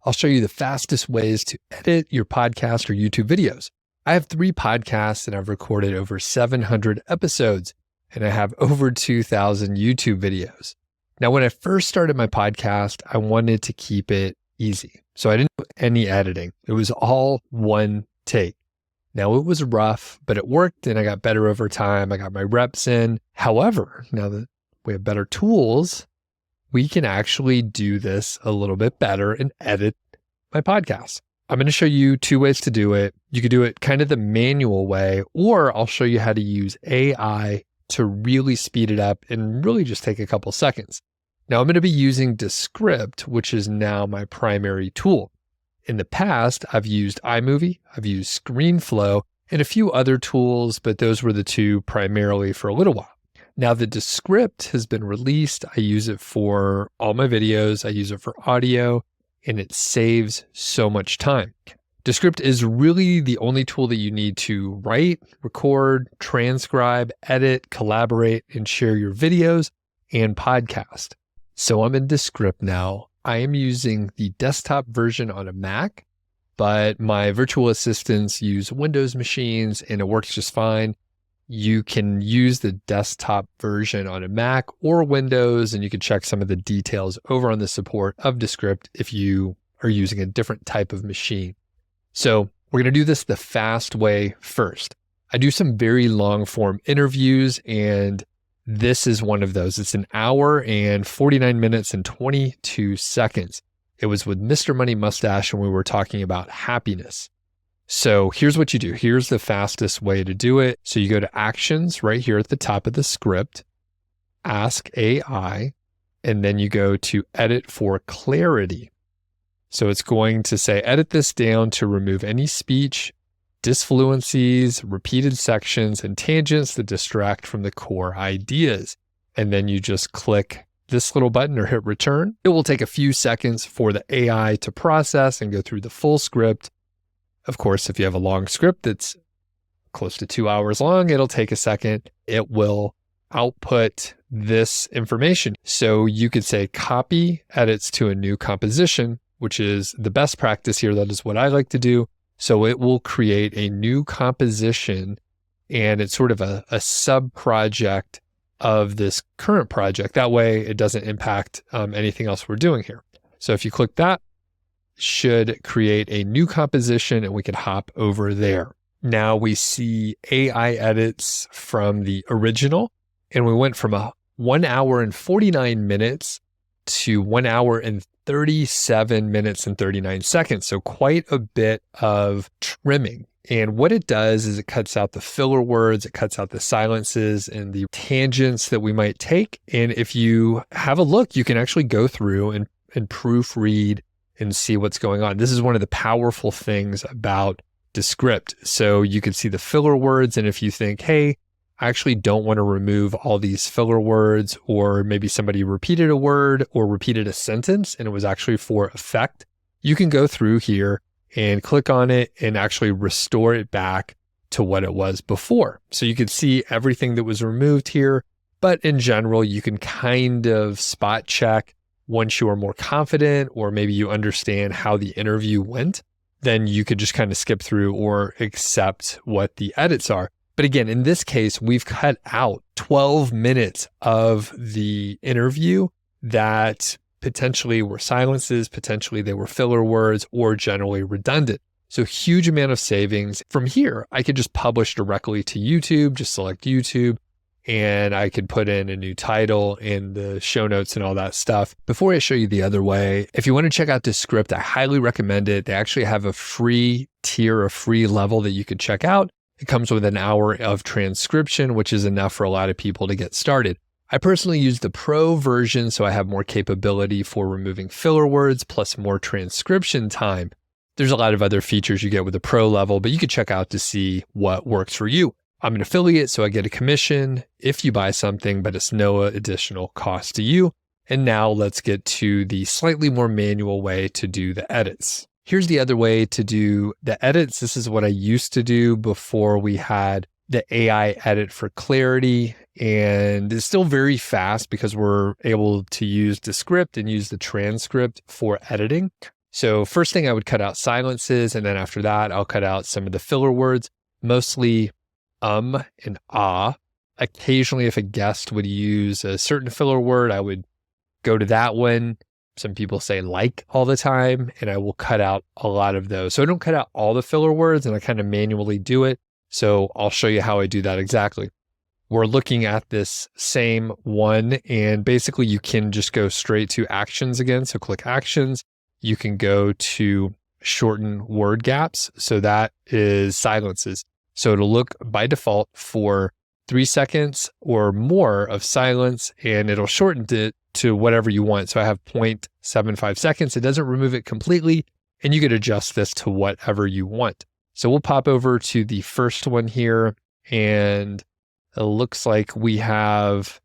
I'll show you the fastest ways to edit your podcast or YouTube videos. I have 3 podcasts and I've recorded over 700 episodes, and I have over 2,000 YouTube videos. Now, when I first started my podcast, I wanted to keep it easy. So I didn't do any editing. It was all one take. Now, it was rough, but it worked and I got better over time. I got my reps in. However, now that we have better tools, we can actually do this a little bit better and edit my podcast. I'm going to show you 2 ways to do it. You could do it kind of the manual way, or I'll show you how to use AI to really speed it up and really just take a couple seconds. Now, I'm going to be using Descript, which is now my primary tool. In the past, I've used iMovie, I've used ScreenFlow, and a few other tools, but those were the 2 primarily for a little while. Now the Descript has been released. I use it for all my videos. I use it for audio, and it saves so much time. Descript is really the only tool that you need to write, record, transcribe, edit, collaborate, and share your videos and podcast. So I'm in Descript now. I am using the desktop version on a Mac, but my virtual assistants use Windows machines and it works just fine. You can use the desktop version on a Mac or Windows, and you can check some of the details over on the support of Descript if you are using a different type of machine. So we're going to do this the fast way first. I do some very long form interviews, and this is one of those. It's 1 hour and 49 minutes and 22 seconds. It was with Mr. Money Mustache, and we were talking about happiness. So here's what you do. Here's the fastest way to do it. So you go to Actions right here at the top of the script, Ask AI, and then you go to Edit for Clarity. So it's going to say, edit this down to remove any speech, disfluencies, repeated sections, and tangents that distract from the core ideas. And then you just click this little button or hit return. It will take a few seconds for the AI to process and go through the full script. Of course, if you have a long script that's close to 2 hours long, it'll take a second. It will output this information. So you could say copy edits to a new composition, which is the best practice here. That is what I like to do. So it will create a new composition, and it's sort of a sub-project of this current project. That way it doesn't impact anything else we're doing here. So if you click that, should create a new composition and we can hop over there. Now we see AI edits from the original, and we went from 1 hour and 49 minutes to 1 hour and 37 minutes and 39 seconds. So quite a bit of trimming. And what it does is it cuts out the filler words, it cuts out the silences and the tangents that we might take. And if you have a look, you can actually go through and proofread and see what's going on. This is one of the powerful things about Descript. So you can see the filler words. And if you think, hey, I actually don't want to remove all these filler words, or maybe somebody repeated a word or repeated a sentence and it was actually for effect, you can go through here and click on it and actually restore it back to what it was before. So you can see everything that was removed here, but in general, you can kind of spot check. Once you are more confident, or maybe you understand how the interview went, then you could just kind of skip through or accept what the edits are. But again, in this case, we've cut out 12 minutes of the interview that potentially were silences, potentially they were filler words, or generally redundant. So huge amount of savings. From here, I could just publish directly to YouTube, just select YouTube, and I could put in a new title and the show notes and all that stuff. Before I show you the other way, if you want to check out Descript, I highly recommend it. They actually have a free tier, a free level that you could check out. It comes with 1 hour of transcription, which is enough for a lot of people to get started. I personally use the pro version, so I have more capability for removing filler words plus more transcription time. There's a lot of other features you get with the pro level, but you could check out to see what works for you. I'm an affiliate, so I get a commission if you buy something, but it's no additional cost to you. And now let's get to the slightly more manual way to do the edits. Here's the other way to do the edits. This is what I used to do before we had the AI edit for clarity. And it's still very fast because we're able to use Descript and use the transcript for editing. So first thing I would cut out silences, and then after that, I'll cut out some of the filler words, mostly and ah. Occasionally, if a guest would use a certain filler word, I would go to that one. Some people say like all the time, and I will cut out a lot of those. So I don't cut out all the filler words, and I kind of manually do it. So I'll show you how I do that exactly. We're looking at this same one, and basically you can just go straight to actions again. So click actions. You can go to shorten word gaps. So that is silences. So it'll look by default for 3 seconds or more of silence, and it'll shorten it to whatever you want. So I have 0.75 seconds. It doesn't remove it completely, and you could adjust this to whatever you want. So we'll pop over to the first one here, and it looks like we have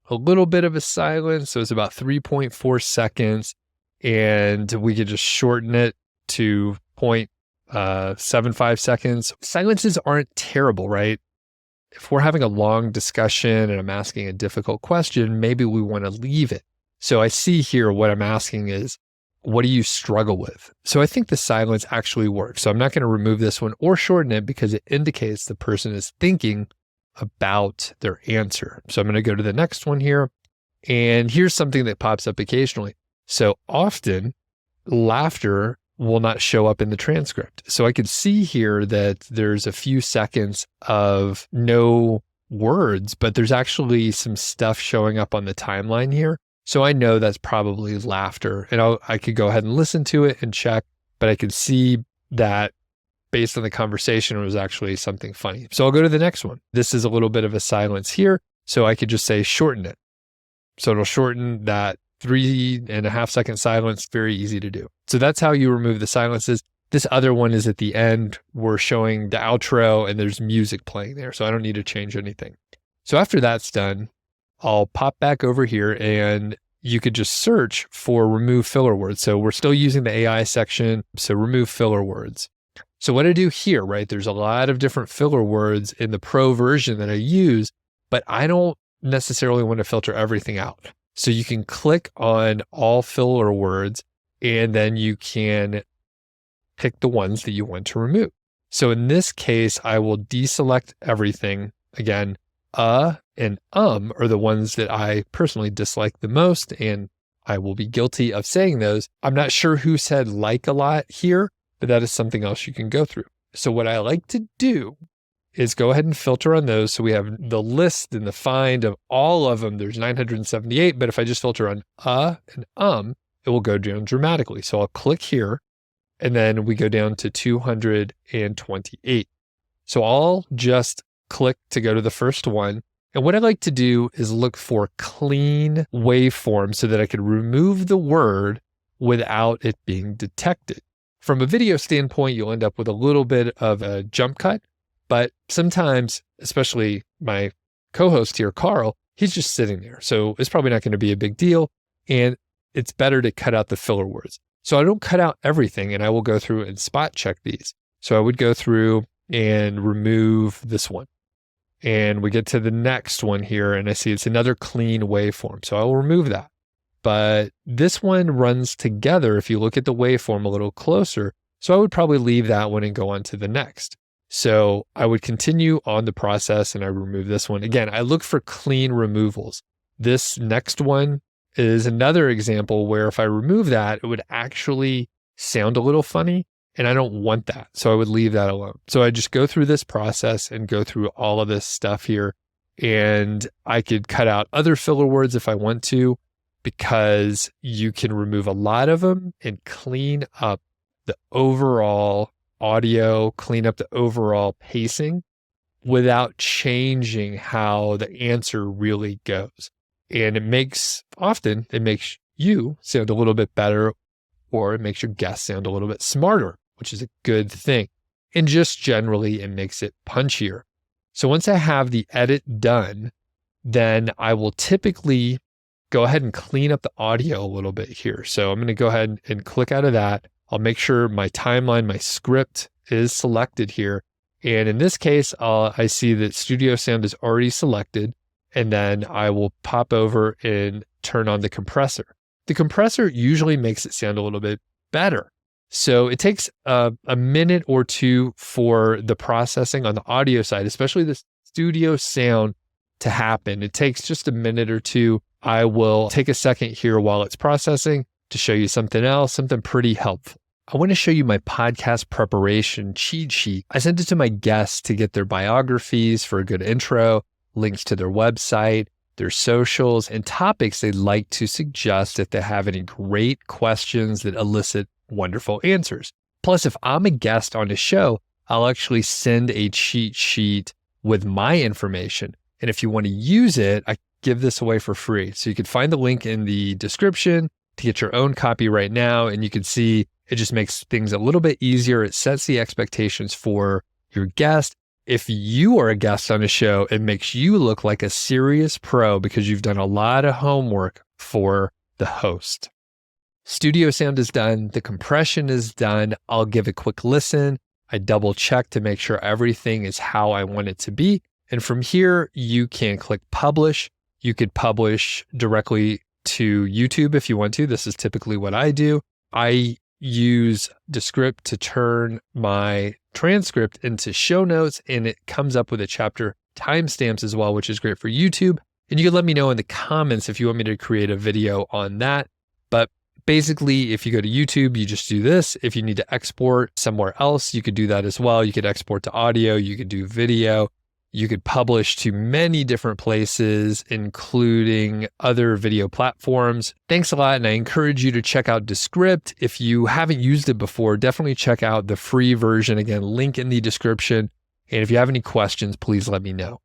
a little bit of a silence. So it's about 3.4 seconds, and we could just shorten it to 0.75 seconds. Silences aren't terrible, right? If we're having a long discussion and I'm asking a difficult question, maybe we want to leave it. So I see here what I'm asking is, what do you struggle with? So I think the silence actually works. So I'm not going to remove this one or shorten it because it indicates the person is thinking about their answer. So I'm going to go to the next one here. And here's something that pops up occasionally. So often laughter will not show up in the transcript. So I could see here that there's a few seconds of no words, but there's actually some stuff showing up on the timeline here. So I know that's probably laughter, and I could go ahead and listen to it and check, but I could see that based on the conversation, it was actually something funny. So I'll go to the next one. This is a little bit of a silence here. So I could just say shorten it. So it'll shorten that 3.5 second silence, very easy to do. So that's how you remove the silences. This other one is at the end. We're showing the outro and there's music playing there. So I don't need to change anything. So after that's done, I'll pop back over here and you could just search for remove filler words. So we're still using the AI section. So remove filler words. So what I do here, right? There's a lot of different filler words in the pro version that I use, but I don't necessarily want to filter everything out. So you can click on all filler words, and then you can pick the ones that you want to remove. So in this case, I will deselect everything. Again, and are the ones that I personally dislike the most, and I will be guilty of saying those. I'm not sure who said like a lot here, but that is something else you can go through. So what I like to do is go ahead and filter on those. So we have the list and the find of all of them. There's 978, but if I just filter on and it will go down dramatically. So I'll click here, and then we go down to 228. So I'll just click to go to the first one. And what I like to do is look for clean waveform so that I could remove the word without it being detected. From a video standpoint, you'll end up with a little bit of a jump cut. But sometimes, especially my co-host here, Carl, he's just sitting there. So it's probably not going to be a big deal. And it's better to cut out the filler words. So I don't cut out everything, and I will go through and spot check these. So I would go through and remove this one. And we get to the next one here, and I see it's another clean waveform. So I will remove that. But this one runs together if you look at the waveform a little closer. So I would probably leave that one and go on to the next. So I would continue on the process and I remove this one. Again, I look for clean removals. This next one is another example where if I remove that, it would actually sound a little funny, and I don't want that. So I would leave that alone. So I just go through this process and go through all of this stuff here, and I could cut out other filler words if I want to, because you can remove a lot of them and clean up the overall audio, clean up the overall pacing without changing how the answer really goes. And it makes you sound a little bit better, or it makes your guest sound a little bit smarter, which is a good thing. And just generally, it makes it punchier. So once I have the edit done, then I will typically go ahead and clean up the audio a little bit here. So I'm going to go ahead and click out of that. I'll make sure my timeline, my script is selected here. And in this case, I see that studio sound is already selected. And then I will pop over and turn on the compressor. The compressor usually makes it sound a little bit better. So it takes a minute or two for the processing on the audio side, especially the studio sound, to happen. It takes just a minute or two. I will take a second here while it's processing to show you something else, something pretty helpful. I want to show you my podcast preparation cheat sheet. I sent it to my guests to get their biographies for a good intro, links to their website, their socials, and topics they'd like to suggest if they have any great questions that elicit wonderful answers. Plus, if I'm a guest on a show, I'll actually send a cheat sheet with my information. And if you want to use it, I give this away for free. So you can find the link in the description to get your own copy right now. And you can see it just makes things a little bit easier. It sets the expectations for your guest. If you are a guest on a show, it makes you look like a serious pro because you've done a lot of homework for the host. Studio sound is done. The compression is done. I'll give a quick listen. I double check to make sure everything is how I want it to be. And from here, you can click publish. You could publish directly to YouTube if you want to. This is typically what I do. I use Descript to turn my transcript into show notes, and it comes up with a chapter timestamps as well, which is great for YouTube. And you can let me know in the comments if you want me to create a video on that. But basically, if you go to YouTube, you just do this. If you need to export somewhere else, you could do that as well. You could export to audio, you could do video. You could publish to many different places, including other video platforms. Thanks a lot, and I encourage you to check out Descript. If you haven't used it before, definitely check out the free version. Again, link in the description. And if you have any questions, please let me know.